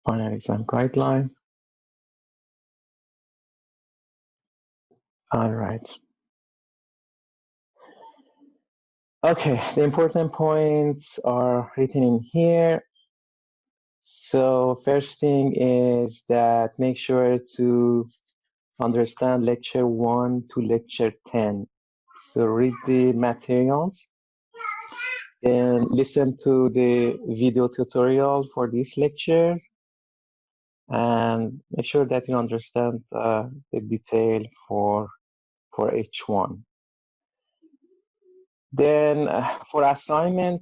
final exam guidelines. All right. Okay, the important points are written in here. So first thing is that make sure to understand lecture 1 to lecture 10. So read the materials, then listen to the video tutorial for this lecture, and make sure that you understand the detail for H1. Then for assignment,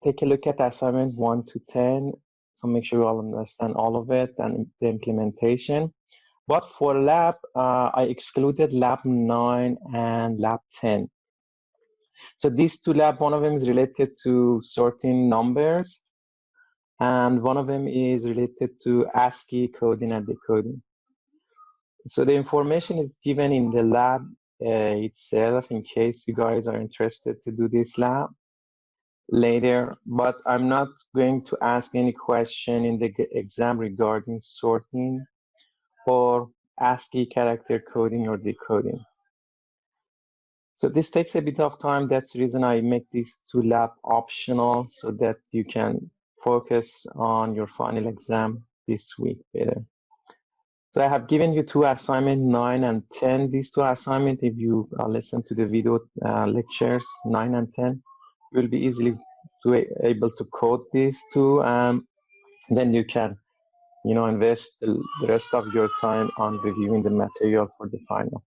take a look at assignment 1 to 10. So make sure you all understand all of it and the implementation. But for lab, I excluded lab 9 and lab 10. So these two labs, one of them is related to sorting numbers, and one of them is related to ASCII coding and decoding. So the information is given in the lab itself in case you guys are interested to do this lab later, but I'm not going to ask any question in the exam regarding sorting or ASCII character coding or decoding. So this takes a bit of time. That's the reason I make these two lab optional so that you can focus on your final exam this week better. So I have given you two assignments, 9 and 10. These two assignments, if you listen to the video lectures, 9 and 10, you will be easily able to code these two. Then you can, invest the rest of your time on reviewing the material for the final.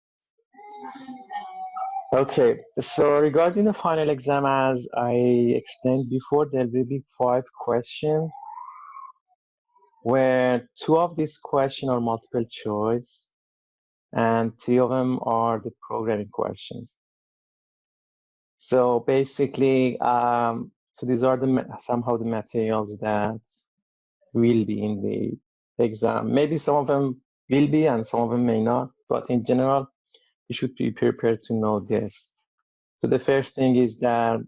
Okay, so regarding the final exam, as I explained before, there will be 5 questions where 2 of these questions are multiple choice and 3 of them are the programming questions. So basically, so these are somehow the materials that will be in the exam. Maybe some of them will be and some of them may not, but in general, you should be prepared to know this. So the first thing is that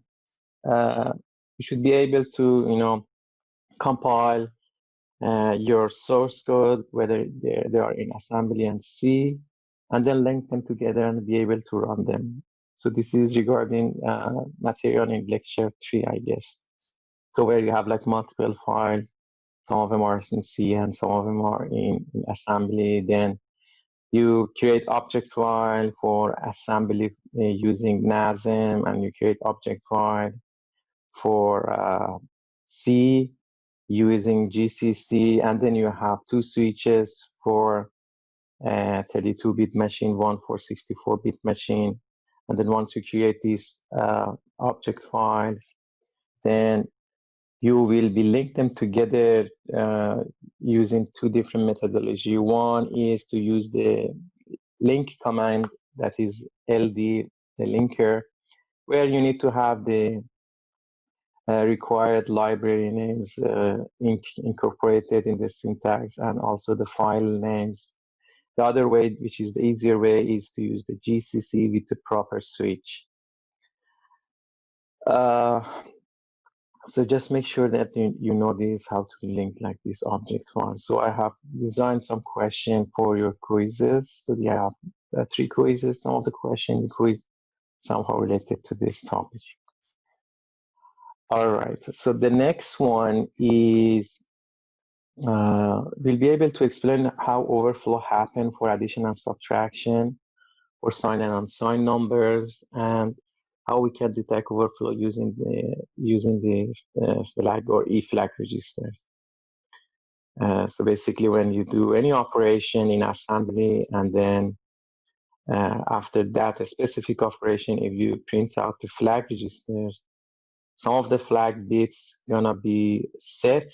you should be able to, compile your source code, whether they are in assembly and C, and then link them together and be able to run them. So this is regarding material in lecture 3, I guess. So where you have like multiple files, some of them are in C and some of them are in assembly. Then you create object file for assembly using NASM, and you create object file for C using GCC, and then you have 2 switches for 32-bit machine, one for 64-bit machine. And then once you create these object files, then you will be link them together using 2 different methodology. One is to use the link command, that is LD, the linker, where you need to have the required library names incorporated in the syntax and also the file names. The other way, which is the easier way, is to use the GCC with the proper switch. So just make sure that you know this, how to link like this object file. So I have designed some question for your quizzes. So you have 3 quizzes. Some of the question, the quiz somehow related to this topic. All right, so the next one is we'll be able to explain how overflow happen for addition and subtraction, for signed and unsigned numbers, and how we can detect overflow using the flag or E-flag registers. So basically, when you do any operation in assembly, and then after that, a specific operation, if you print out the flag registers, some of the flag bits gonna be set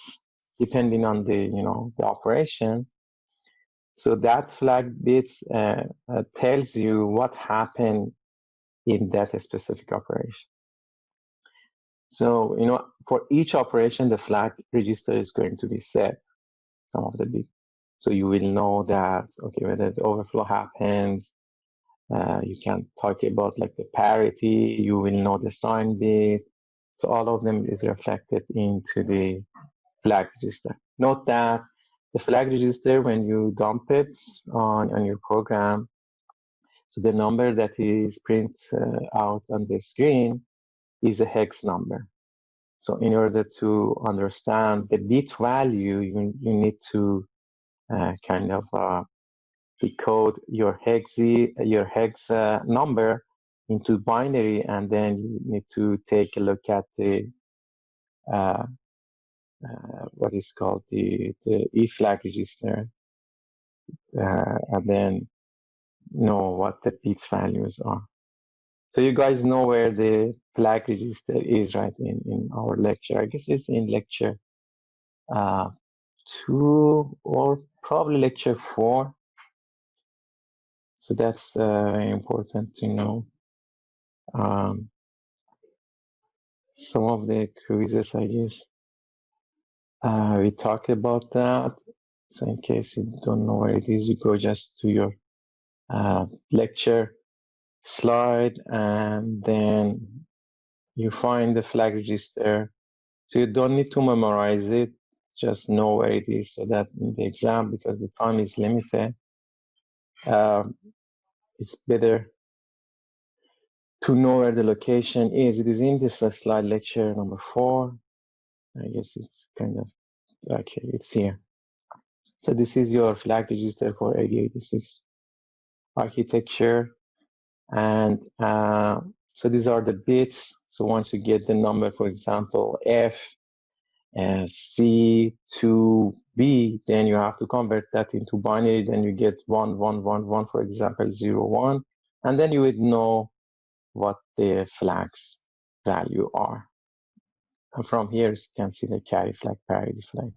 depending on the operation. So that flag bits tells you what happened in that specific operation. So for each operation, the flag register is going to be set, some of the bits. So you will know that, okay, whether the overflow happens. You can talk about like the parity. You will know the sign bit. So all of them is reflected into the flag register. Note that the flag register, when you dump it on your program, so the number that is printed out on the screen is a hex number. So in order to understand the bit value, you need to kind of decode your hex number into binary, and then you need to take a look at the what is called the E flag register, and then know what the bit values are. So you guys know where the flag register is, right? In our lecture, I guess it's in lecture 2 or probably lecture 4. So that's very important to know. Some of the quizzes, I guess, we talk about that. So in case you don't know where it is, you go just to your lecture slide, and then you find the flag register. So you don't need to memorize it, just know where it is, so that in the exam, because the time is limited, it's better to know where the location is. It is in this slide, lecture number 4. I guess it's kind of, okay, it's here. So this is your flag register for 8086 architecture. And so these are the bits. So once you get the number, for example, F, C to B, then you have to convert that into binary. Then you get 1, 1, 1, 1, for example, 0, 1. And then you would know what the flags value are. And from here, you can see the carry flag, parity flag.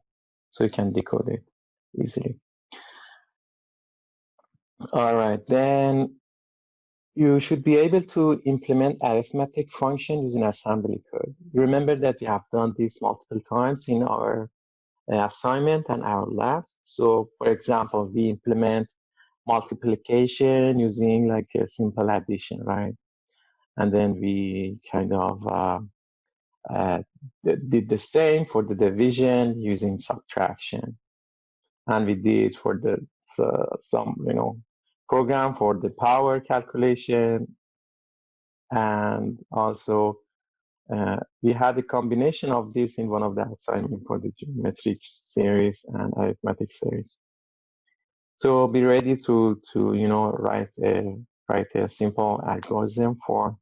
So you can decode it easily. All right, then you should be able to implement arithmetic function using assembly code. Remember that we have done this multiple times in our assignment and our labs. So for example, we implement multiplication using like a simple addition, right? And then we kind of did the same for the division using subtraction. And we did for the some program for the power calculation, and also we had a combination of this in one of the assignments for the geometric series and arithmetic series. So be ready to write a simple algorithm for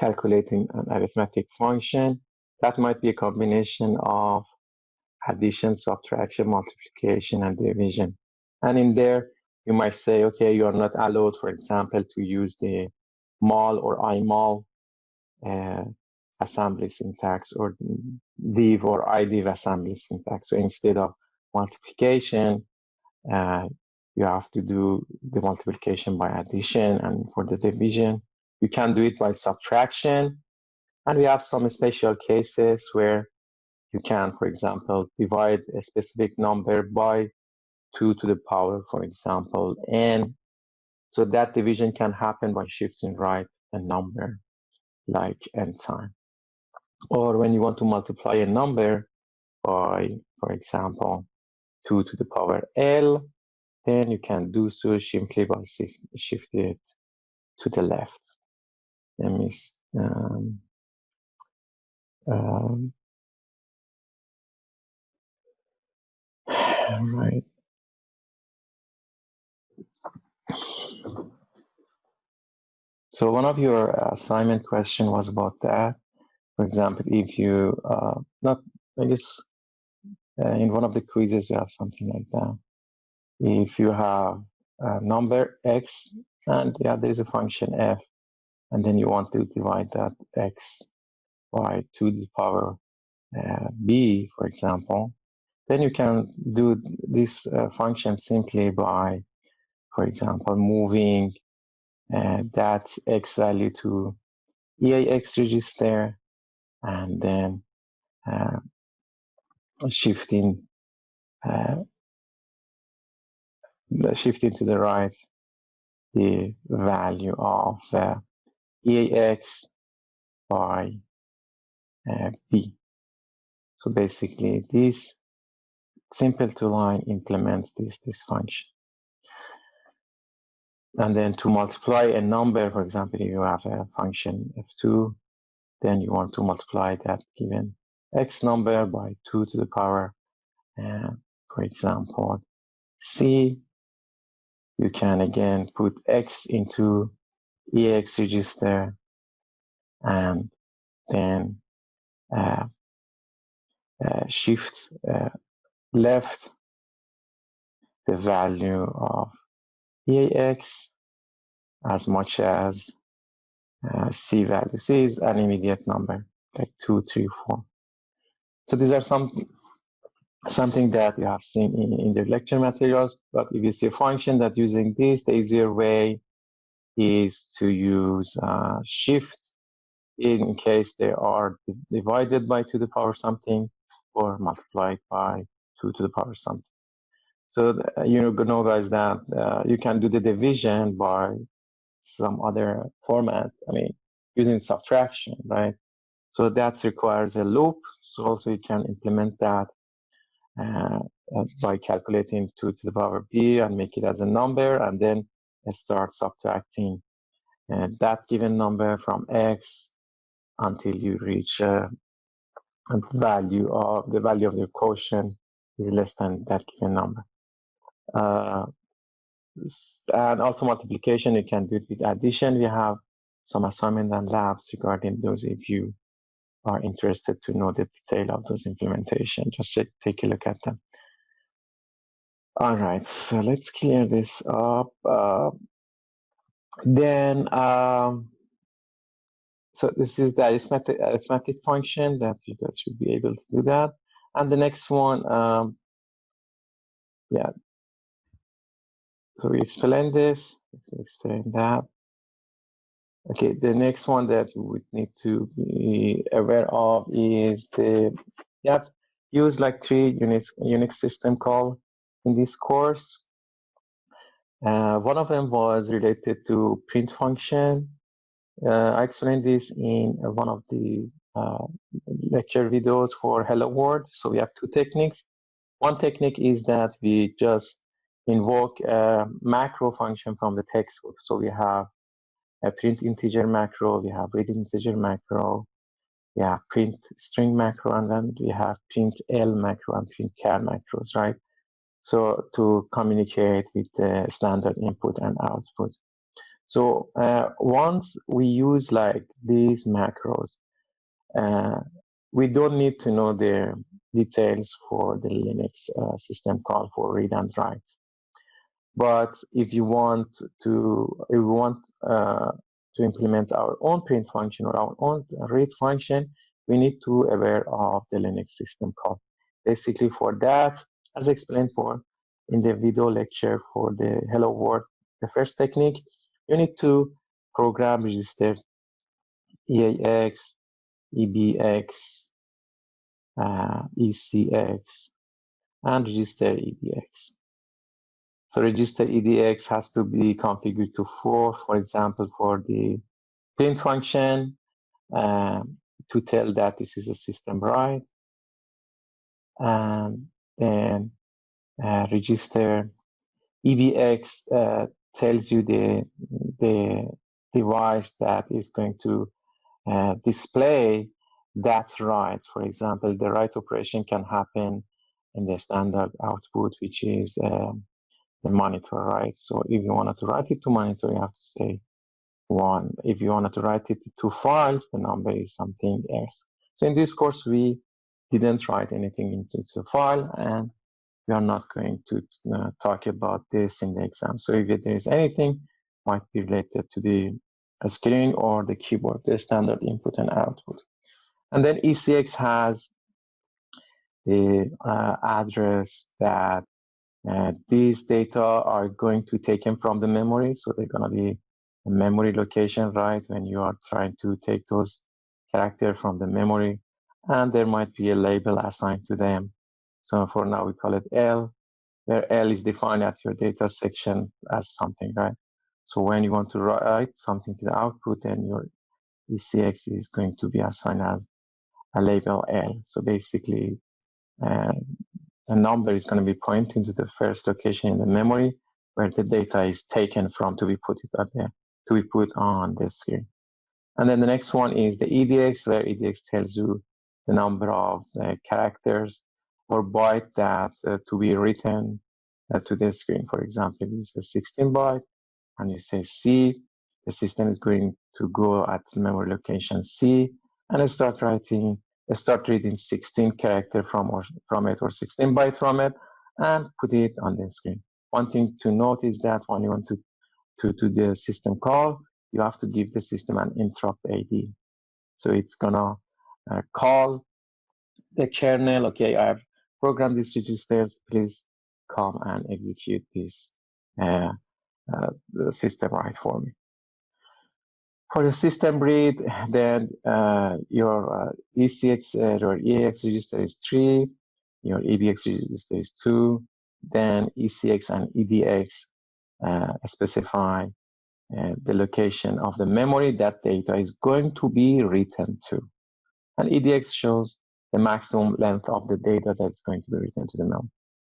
calculating an arithmetic function. That might be a combination of addition, subtraction, multiplication, and division. And in there, you might say, okay, you are not allowed, for example, to use the mul or imul assembly syntax, or div or idiv assembly syntax. So instead of multiplication, you have to do the multiplication by addition, and for the division, you can do it by subtraction. And we have some special cases where you can, for example, divide a specific number by 2 to the power, for example, n. So that division can happen by shifting right a number like n time. Or when you want to multiply a number by, for example, 2 to the power L, then you can do so simply by shift it to the left. Let me right. So one of your assignment question was about that. For example, if you I guess in one of the quizzes you have something like that. If you have a number x and there is a function f, and then you want to divide that x by 2 to the power b, for example, then you can do this function simply by, for example, moving that x value to EAX register, and then shifting to the right the value of EAX by b. So basically this simple two-line implements this function. And then to multiply a number, for example, if you have a function f2, then you want to multiply that given x number by 2 to the power, for example, c. You can again put x into EX register and then shift left this value of EAX as much as C value. C is an immediate number, like 2, 3, 4. So these are something that you have seen in the lecture materials, but if you see a function that using this, the easier way is to use shift in case they are divided by 2 to the power something or multiplied by 2 to the power something. So you know guys that you can do the division by some other format, I mean, using subtraction, right? So that requires a loop. So also you can implement that by calculating 2 to the power b and make it as a number, and then start subtracting that given number from x until you reach the value of the quotient is less than that given number. And also multiplication, you can do it with addition. We have some assignment and labs regarding those if you are interested to know the detail of those implementation. Just take a look at them. All right, so let's clear this up. So this is the arithmetic function that you guys should be able to do that. And the next one, yeah. So we explain this, we explain that. Okay, the next one that you would need to be aware of is you have used like 3 Unix system call in this course. One of them was related to print function. I explained this in one of the lecture videos for Hello World. So we have 2 techniques. One technique is that we just invoke a macro function from the textbook. So we have a print integer macro, we have read integer macro, we have print string macro, and then we have print L macro and print char macros, right? So to communicate with the standard input and output. So once we use like these macros, we don't need to know the details for the Linux system call for read and write. But if you want to implement our own print function or our own read function, we need to be aware of the Linux system call. Basically, for that, as explained in the video lecture for the Hello World, the first technique, you need to program register EAX, EBX, ECX, and register EDX. So register EDX has to be configured to 4, for example, for the print function to tell that this is a system write. And then register EBX tells you the device that is going to display that write. For example, the write operation can happen in the standard output, which is the monitor, right? So if you wanted to write it to monitor, you have to say 1. If you wanted to write it to files, the number is something else. So in this course, we didn't write anything into the file, and we are not going to talk about this in the exam. So if there is anything, might be related to the screen or the keyboard, the standard input and output. And then ECX has the address that these data are going to be taken from the memory. So they're going to be a memory location, right? When you are trying to take those characters from the memory, and there might be a label assigned to them. So for now, we call it L, where L is defined at your data section as something, right? So when you want to write something to the output, then your ECX is going to be assigned as a label L. So basically, a number is going to be pointing to the first location in the memory where the data is taken from to be put on the screen. And then the next one is the EDX, where EDX tells you the number of characters or byte that to be written to the screen. For example, if you say 16 byte and you say C, the system is going to go at the memory location C and start reading 16 character from it or 16 byte from it and put it on the screen. One thing to note is that when you want to do the system call, you have to give the system an interrupt AD. So it's gonna call the kernel, okay, I have programmed these registers, please come and execute this the system write for me. For the system read, then your ECX or EAX register is 3, your EBX register is 2, then ECX and EDX specify the location of the memory that data is going to be written to. And EDX shows the maximum length of the data that's going to be written to the memory.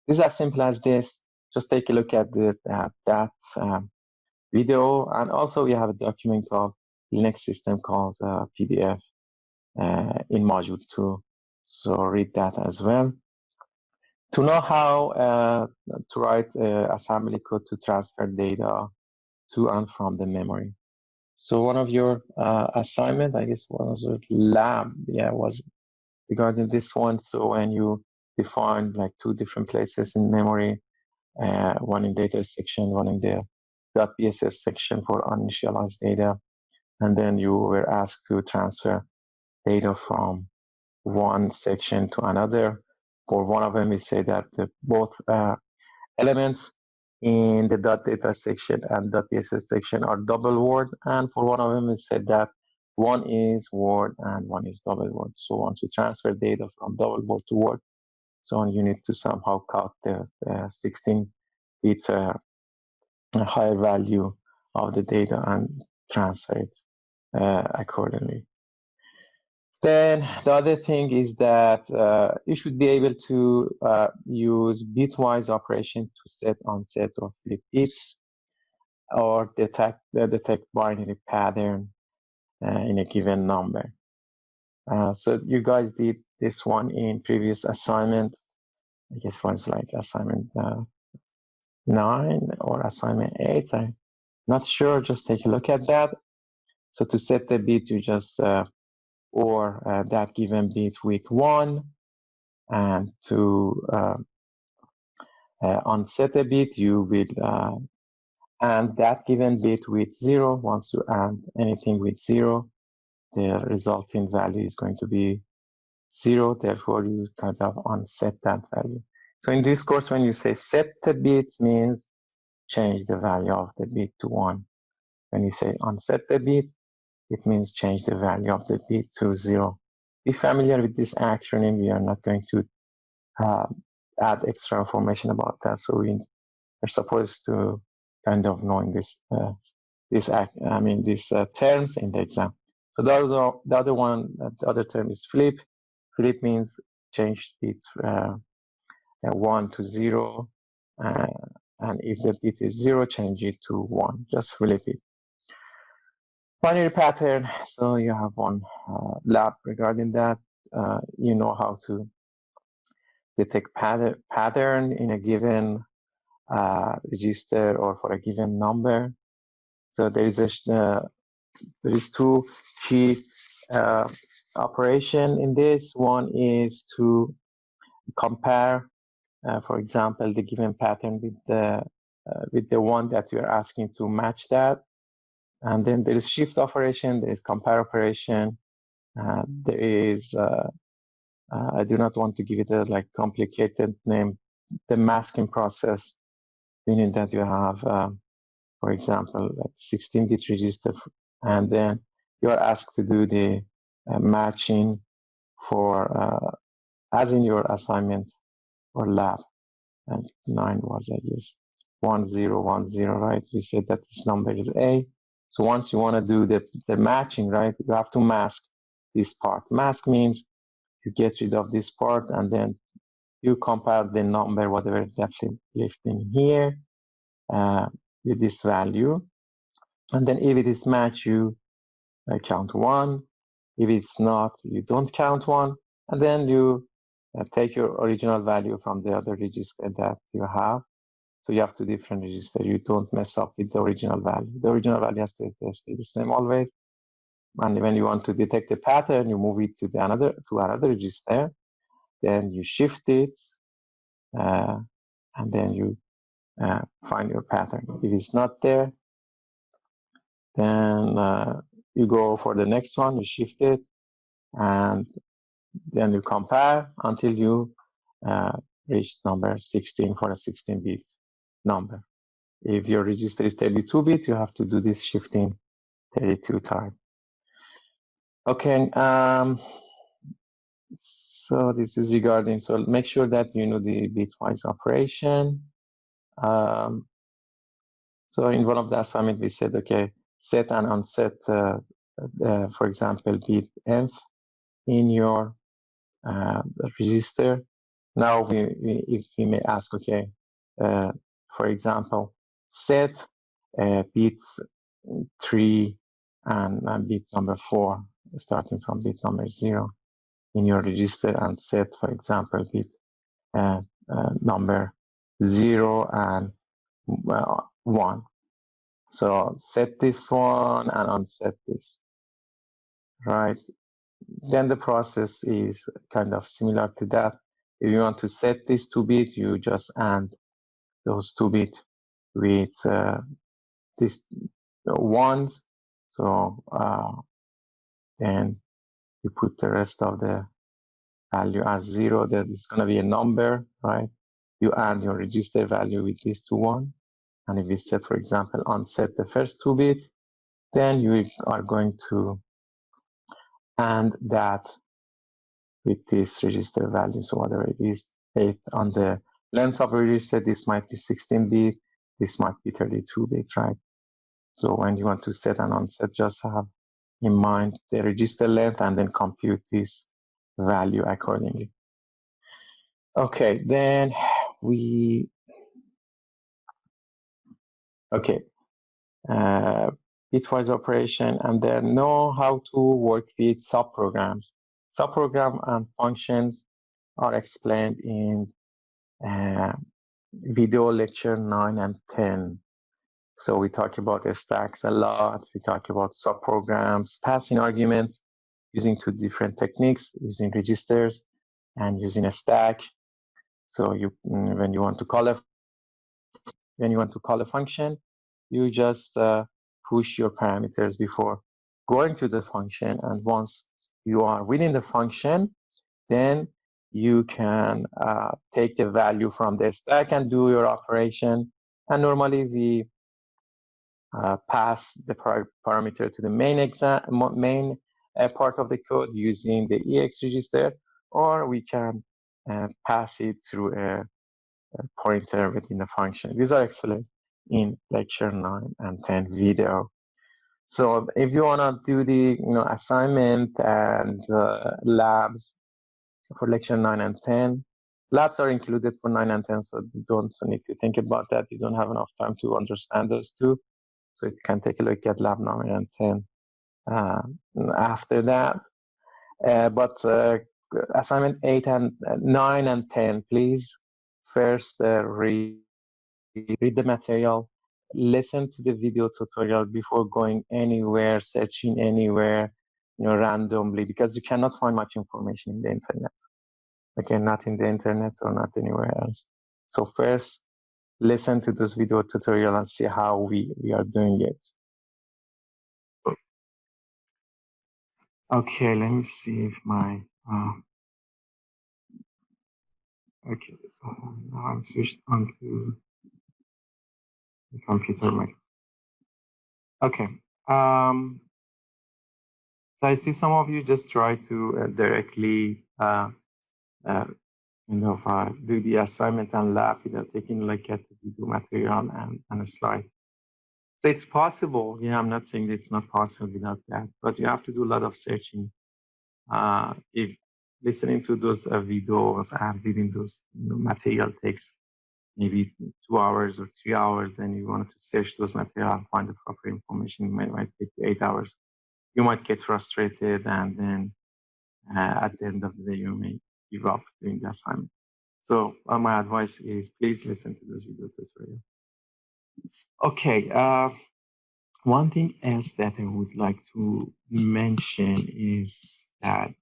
This is as simple as this. Just take a look at that video. And also we have a document called Linux system called PDF in module 2. So read that as well. To know how to write assembly code to transfer data to and from the memory. So one of your assignment, I guess one of the lab, was regarding this one. So when you define like 2 different places in memory, one in data section, one in the .bss section for uninitialized data, and then you were asked to transfer data from one section to another. For one of them, we say that both elements in the .data section and .bss section are double word, and for one of them, we said that one is word and one is double word. So once you transfer data from double word to word, so you need to somehow cut the 16-bit higher value of the data and transfer it accordingly. Then the other thing is that you should be able to use bitwise operation to set, unset, or flip bits, or detect binary pattern in a given number. So you guys did this one in previous assignment. I guess it was like assignment 9 or assignment 8. I'm not sure. Just take a look at that. So to set the bit, you just or that given bit with 1, and to unset a bit, you will and that given bit with 0. Once you add anything with 0, the resulting value is going to be 0. Therefore, you kind of unset that value. So in this course, when you say set the bit, means change the value of the bit to 1. When you say unset the bit, it means change the value of the bit to 0. Be familiar with this acronym. We are not going to add extra information about that. So we are supposed to kind of knowing these terms in the exam. So the other term is flip. Flip means change bit 1 to 0, and if the bit is 0, change it to 1. Just flip it. Binary pattern. So you have one lab regarding that. You know how to detect pattern in a given register or for a given number. So there is 2 key operation in this. One is to compare, for example, the given pattern with the one that we are asking to match that. And then there is shift operation, there is compare operation, there is I do not want to give it a like complicated name, the masking process, meaning that you have for example, like 16-bit register, and then you are asked to do the matching for, as in your assignment or lab, and 9 was, I guess, 1010, right? We said that this number is A. So once you want to do the matching, right, you have to mask this part. Mask means you get rid of this part and then you compare the number, whatever left in here, with this value. And then if it is matched, you count 1. If it's not, you don't count 1. And then you take your original value from the other register that you have. So you have 2 different registers. You don't mess up with the original value. The original value has to stay the same always. And when you want to detect a pattern, you move it to another register. Then you shift it, and then you find your pattern. If it's not there, then you go for the next one. You shift it, and then you compare until you reach number 16 for a 16-bit number. If your register is 32-bit, you have to do this shifting 32 times. Okay, so this is regarding, so make sure that you know the bitwise operation. So in one of the assignment, we said, okay, set and unset, for example, bit nth in your register. Now if we may ask, okay, for example, set bit 3 and bit number 4, starting from bit number 0 in your register, and set, for example, bit number 0 and 1. So set this one and unset this, right? Then the process is kind of similar to that. If you want to set this 2-bit, you just add those 2-bit with these ones. So then you put the rest of the value as 0. That is going to be a number, right? You add your register value with these 2 1. And if we set, for example, unset the first 2 bits, then you are going to add that with this register value. So whatever it is, 8 on the length of a register, this might be 16-bit, this might be 32-bit, right? So when you want to set and unset, just have in mind the register length and then compute this value accordingly. Okay, then bitwise operation, and then know how to work with subprograms. Subprogram and functions are explained in video lecture 9 and 10. So we talk about stacks a lot. We talk about subprograms, passing arguments, using 2 different techniques, using registers and using a stack. So when you want to call a function, you just push your parameters before going to the function, and once you are within the function, then you can take the value from the stack and do your operation. And normally we pass the parameter to the main part of the code using the EX register, or we can pass it through a pointer within the function. These are excellent in lecture 9 and 10 video. So if you want to do the assignment and labs for lecture 9 and 10, labs are included for 9 and 10, so you don't need to think about that. You don't have enough time to understand those 2. So you can take a look at lab 9 and 10 after that. But assignment 8 and 9 and 10, please first read the material, listen to the video tutorial before going anywhere, searching anywhere, randomly, because you cannot find much information in the internet. Okay, not in the internet or not anywhere else. So first, listen to this video tutorial and see how we are doing it. Okay, let me see if my okay, now I'm switched onto the computer mic. Okay, so I see some of you just try to directly do the assignment and lab without taking a look at the video material and a slide. So it's possible. Yeah, I'm not saying that it's not possible without that, but you have to do a lot of searching. If listening to those videos and reading those material takes maybe 2 hours or 3 hours. Then you wanted to search those material and find the proper information. It might take you 8 hours. You might get frustrated, and then at the end of the day, you may give up doing the assignment. So my advice is please listen to this video tutorial. Okay, one thing else that I would like to mention is that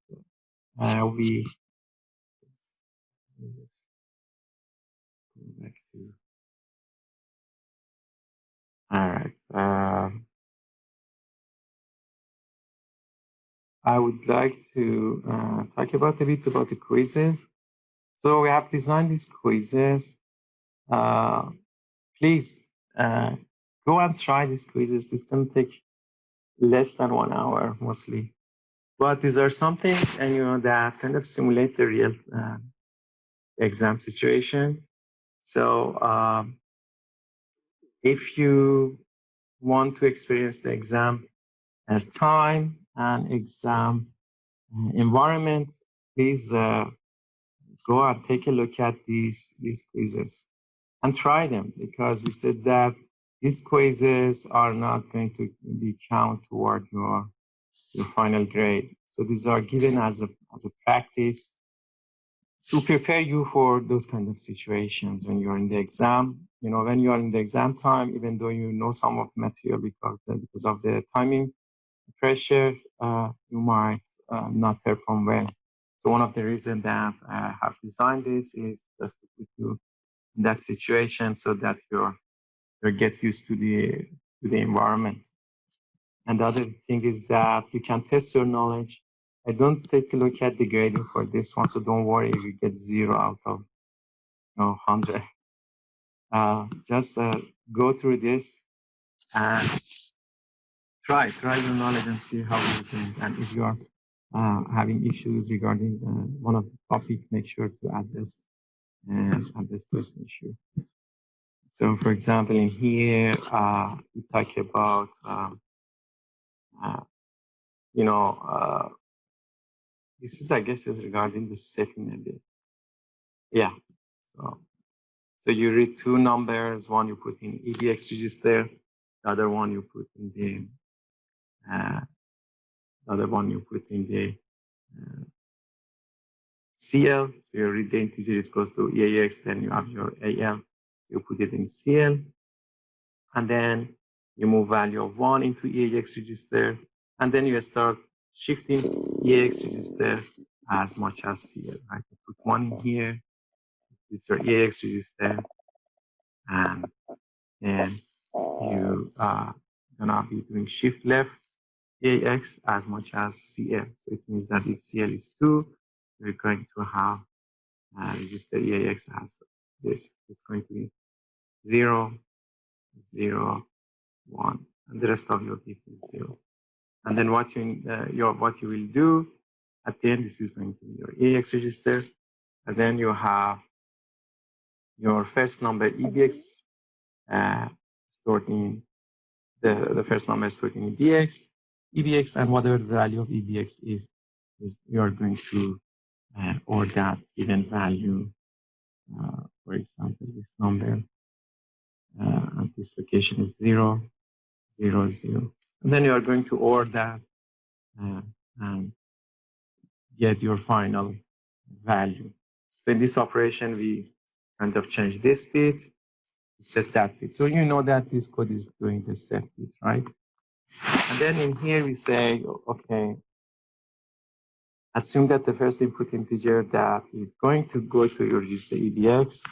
we just go back to, all right. I would like to talk about a bit about the quizzes. So we have designed these quizzes. Please go and try these quizzes. This can take less than 1 hour mostly. But these are something that kind of simulate the real exam situation. So if you want to experience the exam time and exam environment, please go and take a look at these quizzes and try them, because we said that these quizzes are not going to be counted toward your final grade. So these are given as a practice to prepare you for those kind of situations when you're in the exam. When you are in the exam time, even though you know some of the material because of the timing pressure, you might not perform well. So one of the reasons that I have designed this is just to put you in that situation so that you get used to the environment. And the other thing is that you can test your knowledge. I don't take a look at the grading for this one, so don't worry if you get 0 out of 100. Just go through this and try your knowledge and see how you can. And if you are having issues regarding one of the topic, make sure to address this issue. So, for example, in here we talk about this is, I guess, is regarding the setting a bit. Yeah. So you read 2 numbers. One you put in EBX register, the other one you put in the CL. So you read the integer, it goes to EAX, then you have your AL. You put it in CL, and then you move value of 1 into EAX register, and then you start shifting EAX register as much as CL. Right? You put 1 in here, this is your EAX register, and then you are gonna be doing shift left EAX as much as CL. So it means that if CL is 2, you're going to have register EAX as this. It's going to be 0, 0, 1, and the rest of your bit is 0. And then what you will do at the end, this is going to be your EAX register, and then you have your first number EBX stored in the first number stored in EBX, and whatever the value of EBX is you are going to or that given value. For example, this number and this location is 0, 0, 0. And then you are going to OR that and get your final value. So in this operation, we kind of change this bit, set that bit. So you know that this code is doing the set bit, right? And then in here we say, okay, assume that the first input integer that is going to go to your register EBX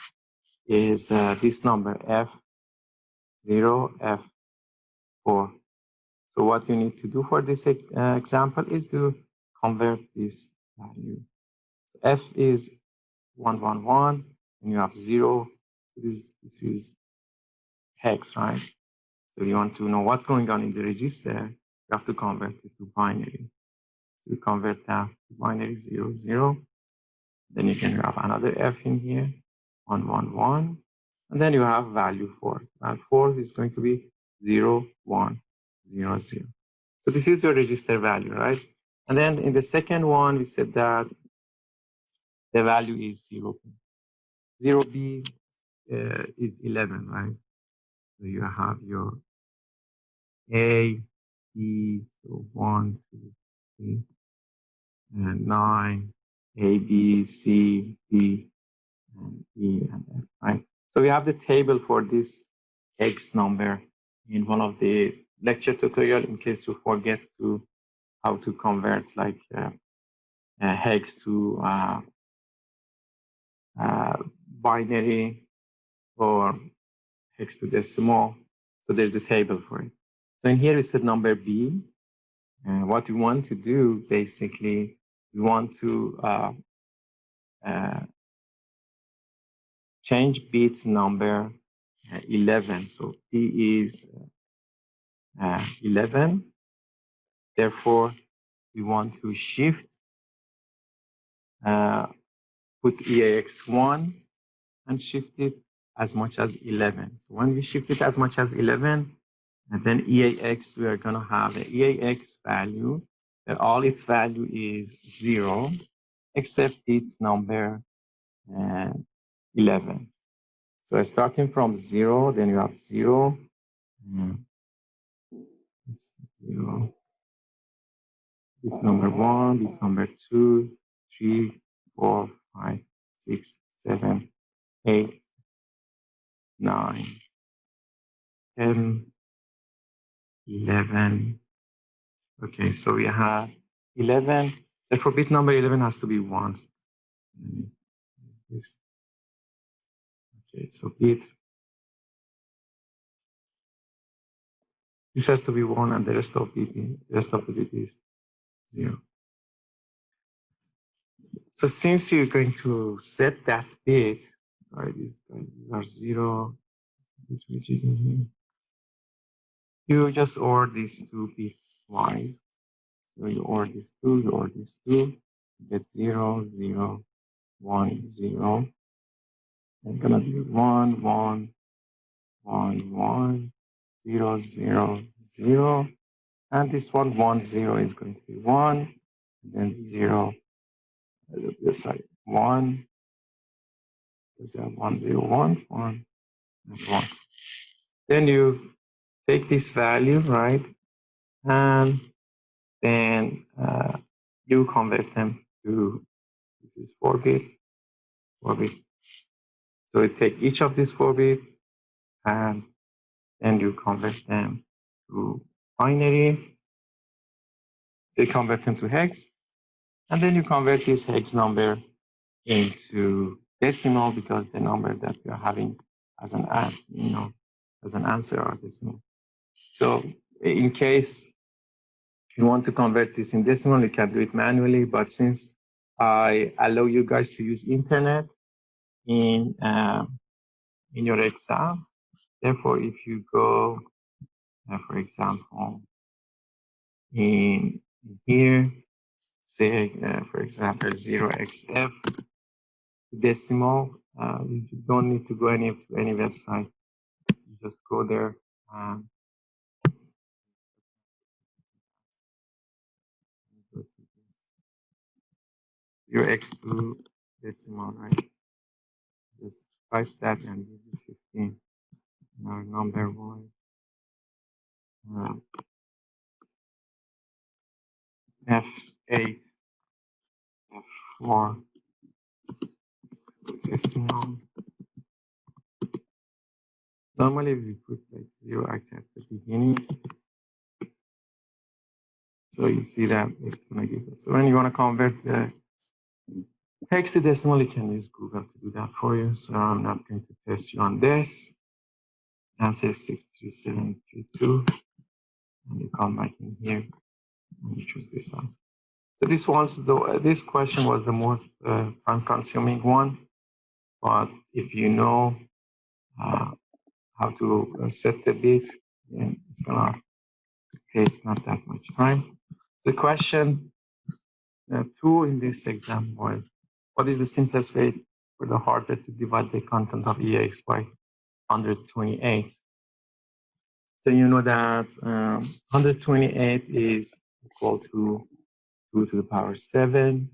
is this number F0, F4. So what you need to do for this example is to convert this value. So F is 111, and you have 0. This is hex, right? So you want to know what's going on in the register, you have to convert it to binary. So you convert that to binary 0, 0. Then you can have another F in here, 111. And then you have value 4. And 4 is going to be 0, 1, 0, 0. So this is your register value, right? And then in the second one, we said that the value is 0. 0b is 11, right? So you have your A, B, so 1, 2, 3, and 9, A, B, C, D, and E, and F, right? So we have the table for this X number in one of the lecture tutorial in case you forget to how to convert like hex to binary or hex to decimal. So there's a table for it. So in here is the number B. And what we want to do, basically, we want to change bit number 11. So B is 11. Therefore, we want to shift, put EAX1 and shift it as much as 11. So when we shift it as much as 11, and then EAX, we are going to have an EAX value that all its value is 0, except its number 11. So starting from 0, then you have 0, 0, bit number 1, bit number 2, 3, 4, 5, 6, 7, 8, 9, 10, 11. Okay, so we have 11. Therefore, bit number 11 has to be 1. This. Okay, so bit. This has to be 1, and the rest of the bit is 0. So since you're going to set that bit, sorry, these are 0. You just OR these 2 bits twice. So you OR these 2, you OR these 2, you get 0, 0, 1, 0. It's gonna be 1, 1, 1, 1, 0, 0, 0. And this 1, 1, 0 is going to be 1, and then 0, sorry, 1, 0, 1, 0, 1, 1, and 1. Then you take this value, right? And then you convert them to, this is 4 bit, 4 bit. So you take each of these 4 bit and then you convert them to binary. They convert them to hex. And then you convert this hex number into decimal because the number that we are having as an as an answer are decimal. So in case you want to convert this in decimal, you can do it manually. But since I allow you guys to use internet in your exam, therefore, if you go, for example, in here, say, for example, 0xf decimal, you don't need to go to any website. You just go there. 0x2 decimal, right? Just type that and use 15. Now number 1. F8, F4 decimal. Normally we put like 0x at the beginning. So you see that it's going to give us. So when you want to convert the hex to decimal, you can use Google to do that for you. So I'm not going to test you on this. Answer is 63732. And you come back in here and you choose this answer. So this question was the most time-consuming one. But if you know how to set the bit, then it's gonna take not that much time. The question 2 in this exam was, what is the simplest way for the hardware to divide the content of EAX by 128? So you know that 128 is equal to 2 to the power 7.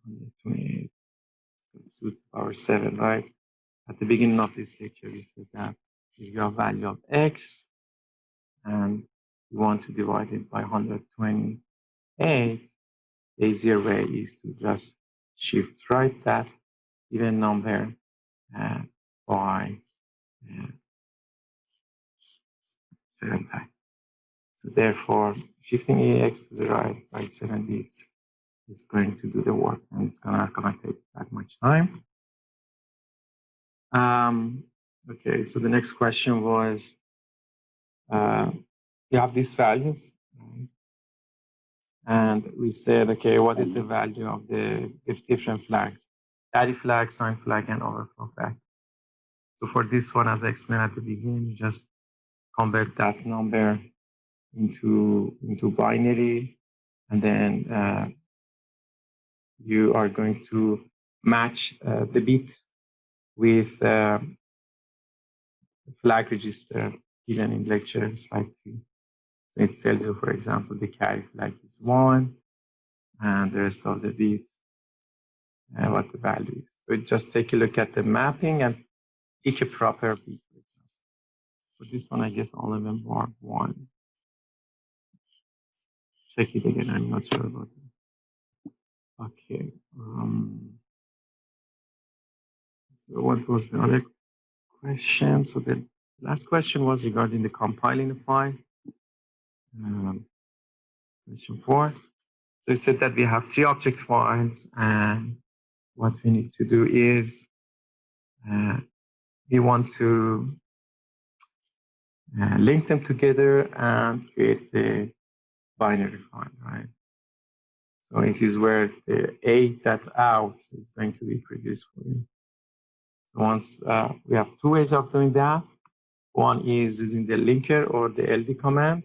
128 2 to the power 7, right? At the beginning of this lecture, we said that if you have value of x and you want to divide it by 128, the easier way is to just shift right that even number by 7 times. So therefore, shifting ax to the right by 7 bits is going to do the work, and it's not gonna take that much time. Okay, so the next question was, you have these values, right? And we said, okay, what is the value of the different flags? Carry flag, sign flag, and overflow flag. So for this one, as I explained at the beginning, just convert that number into binary, and then you are going to match the bit with flag register given in lecture slide 2. So it tells you, for example, the carry flag is 1, and the rest of the bits what the value is. So just take a look at the mapping and pick a proper bit, for example. For this one, I guess all of them are 1. Check it again, I'm not sure about that. Okay. So what was the other question? So the last question was regarding the compiling the file. Question 4. So we said that we have 3 object files, and what we need to do is we want to link them together and create the binary file, right? So it is where the a.out is going to be produced for you. So once we have 2 ways of doing that. One is using the linker or the LD command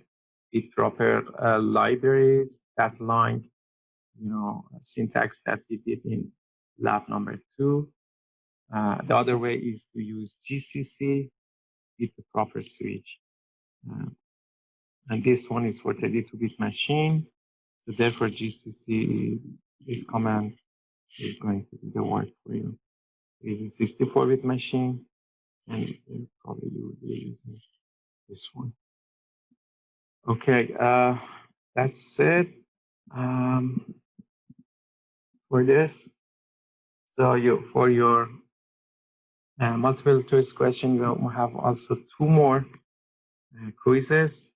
with proper libraries that line, syntax that we did in lab number 2. The other way is to use GCC with the proper switch. And this one is for 32-bit machine. So therefore, GCC, this command is going to do the work for you. This is a 64-bit machine, and probably you will be using this one. Okay, that's it for this. So for your multiple choice question, you have also 2 more quizzes.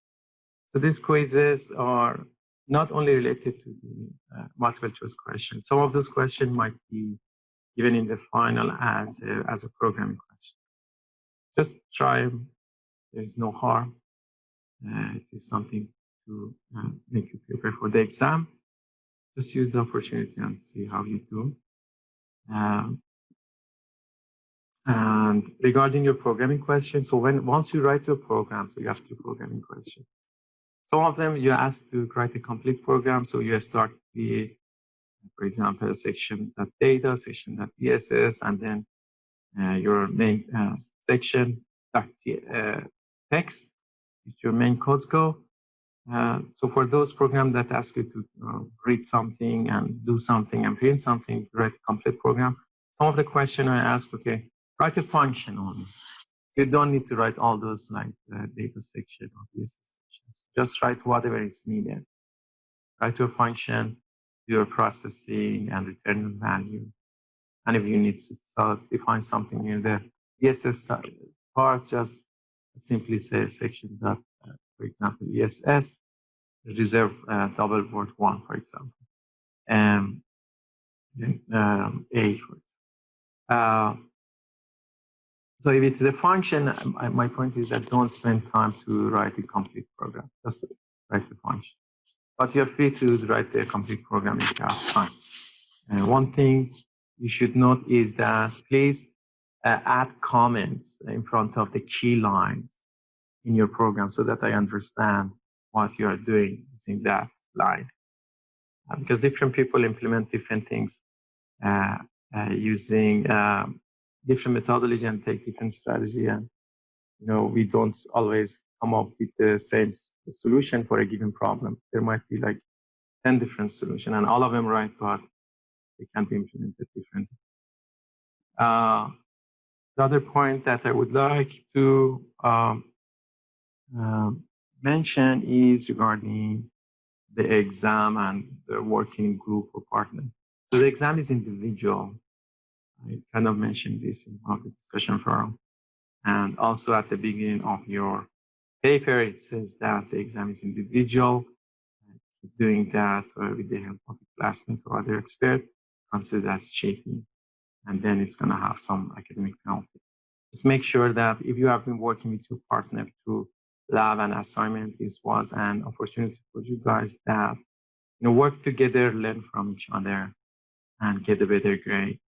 So these quizzes are not only related to the multiple choice question. Some of those questions might be given in the final as a programming question. Just try them. There's no harm. It is something to make you prepare for the exam. Just use the opportunity and see how you do. And regarding your programming questions, so once you write your program, so you have 3 programming questions. Some of them you ask to write a complete program, so you start with, for example, section.data, section.bss, and then your main section text, which your main codes go. So for those programs that ask you to read something and do something and print something, write a complete program. Some of the questions I ask, okay, write a function only. You don't need to write all those like data section or BSS sections. Just write whatever is needed. Write your function, your processing, and return the value. And if you need to define something in the BSS part, just simply say section dot, for example, ESS, reserve double word 1, for example, and then A, for example. So if it is a function, my point is that don't spend time to write a complete program. Just write the function. But you're free to write the complete program if you have time. And one thing you should note is that please add comments in front of the key lines in your program so that I understand what you are doing using that line. Because different people implement different things using different methodology and take different strategy, and we don't always come up with the same solution for a given problem. There might be like 10 different solutions, and all of them right, but they can be implemented differently. The other point that I would like to mention is regarding the exam and the working group or partner. So the exam is individual. I kind of mentioned this in one of the discussion forum. And also at the beginning of your paper, it says that the exam is individual. Doing that with the help of a classmate or other expert, considered as cheating. And then it's going to have some academic penalty. Just make sure that if you have been working with your partner through lab and assignment, this was an opportunity for you guys that work together, learn from each other, and get a better grade.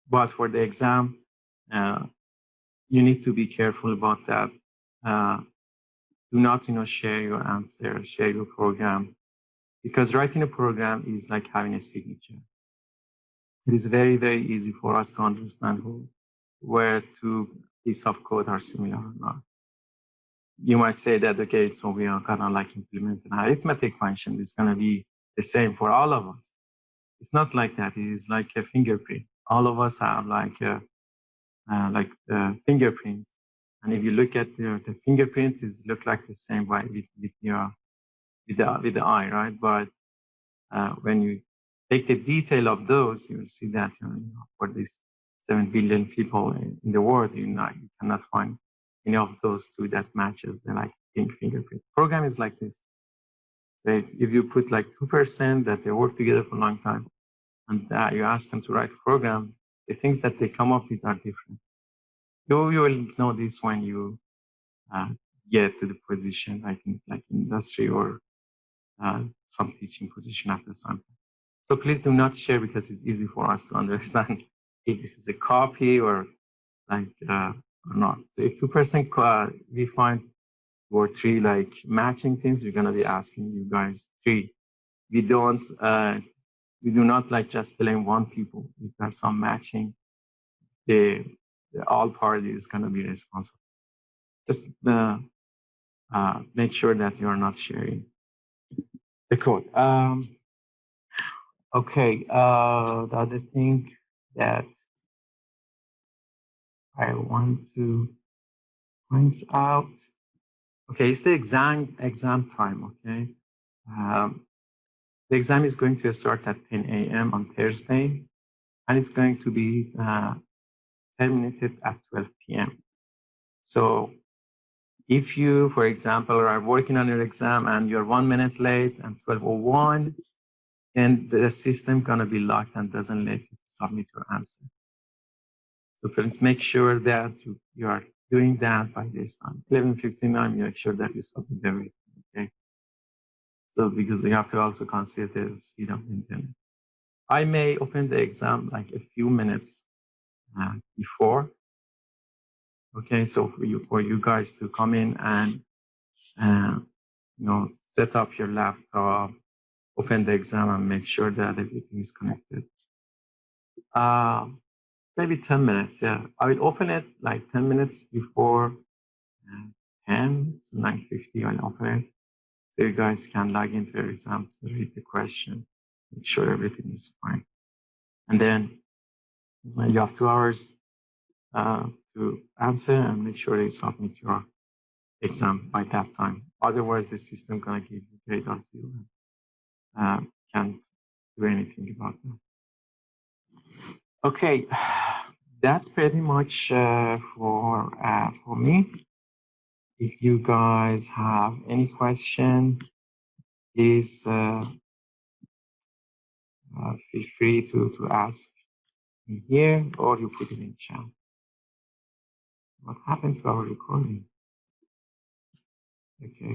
But for the exam, you need to be careful about that. Do not, share your answer, share your program, because writing a program is like having a signature. It is very, very easy for us to understand where two pieces of code are similar or not. You might say that, okay, so we are kind of like implementing an arithmetic function. It's going to be the same for all of us. It's not like that. It is like a fingerprint. All of us have like fingerprints. And if you look at the fingerprints, it look like the same with the eye, right? But when you take the detail of those, you will see that for these 7 billion people in the world, you cannot find any of those two that matches the like pink fingerprint. Program is like this. So if you put like 2% that they work together for a long time, and you ask them to write a program, the things that they come up with are different. You will know this when you get to the position, like in industry or some teaching position after some time. So please do not share, because it's easy for us to understand if this is a copy or like or not. So if 2% we find 2 or 3 like matching things, we're gonna be asking you guys 3. We do not like just blame one people. If there's some matching, the all parties is gonna be responsible. Just make sure that you are not sharing the code. Okay, the other thing that I want to point out, okay, it's the exam time, okay? The exam is going to start at 10 a.m. on Thursday, and it's going to be terminated at 12 p.m. So if you, for example, are working on your exam and you're 1 minute late and 12:01, then the system gonna be locked and doesn't let you submit your answer. So please make sure that you are doing that by this time. 11:59, make sure that you submit everything, okay? So because they have to also consider the speed of the internet. I may open the exam like a few minutes before. Okay, so for you guys to come in and set up your laptop, open the exam, and make sure that everything is connected. Maybe 10 minutes. Yeah, I will open it like 10 minutes before 10, so 9:50. I'll open it so you guys can log into your exam to read the question, make sure everything is fine, and then you have 2 hours to answer and make sure you submit your exam by that time. Otherwise, the system gonna give you grade of 0. Can't do anything about that. Okay, that's pretty much for me. If you guys have any question, please feel free to ask me here, or you put it in chat. What happened to our recording? Okay.